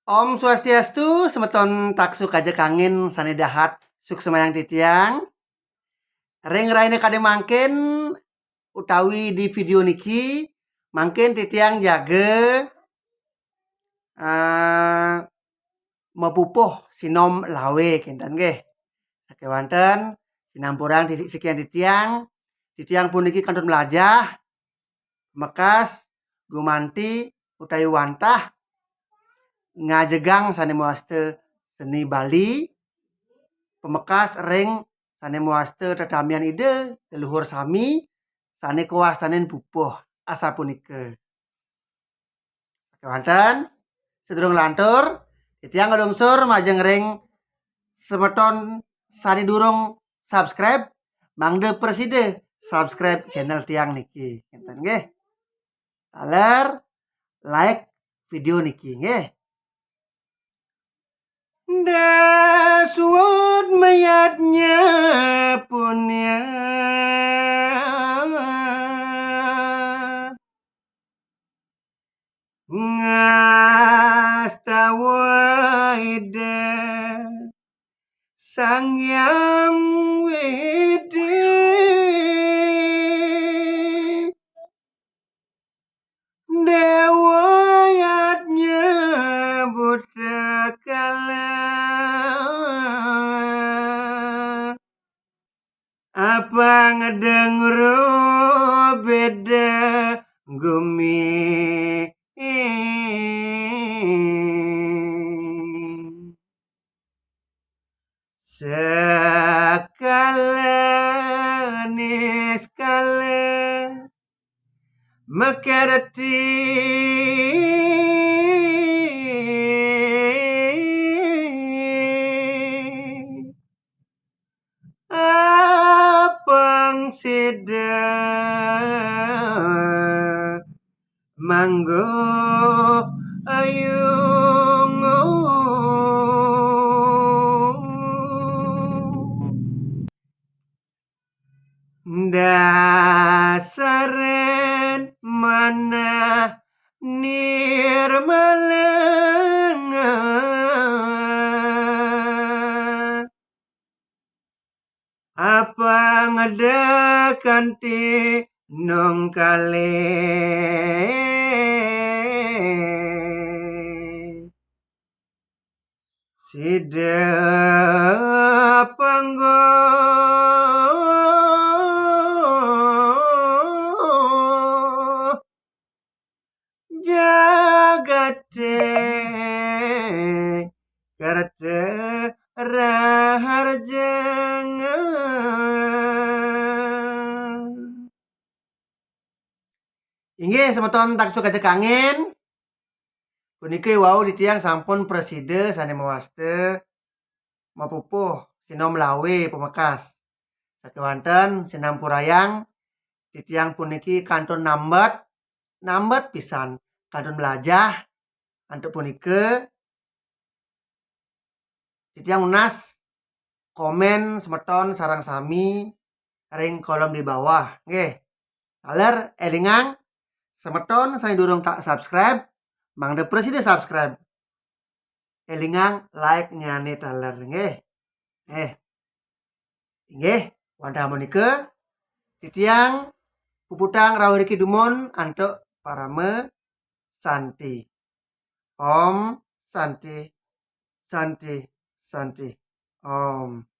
Om Swastiastu, semeton taksuk aja kangen sanedahat suksemayang titiang. Reng raine kade mangken utawi di video niki mangken titiang jage mepupuh sinom lawe kinten nggih. Sakewanten sinampuran titik sekian titiang puniki kantun melajah mekas gumanti utawi wantah ngajegang sane muaste seni Bali pemekas reng sane muaste tetamian ide leluhur sami sane kawastanen pupuh asa punike. Kewanten sedurung lantur titiang ngelungsur majeng reng semeton sani durung subscribe mangde preside subscribe channel tiang niki ngenten nggih. Taler like video niki nggih. Daswut mayatnya punya ngastawaida sang yang wede dewayatnya buta kala apa ngedenger beda gumi sekala niskala makarati apang sida manggo ayung dasaren mana nirmalena apa ngedekanti nong kale sida panggo jagate karate raharjanga inggih semeton taksuk aja kangen puniki wau ditiang sampun preside sane mawaste mapupuh sinom lawe pemekas sakewanten sinampurayang titiang puniki kantun nambet pisan kantun belajah antuk punike titiang unas komen semeton sarang sami ring kolom di bawah nggih. Taler elingang semeton sane durung tak subscribe mangde preside subscribe elingang like nyane taler nggih. Inggih wanda monike titiang puputang rawuh riki dumon antuk parame santi. Om santi santi santi. Om.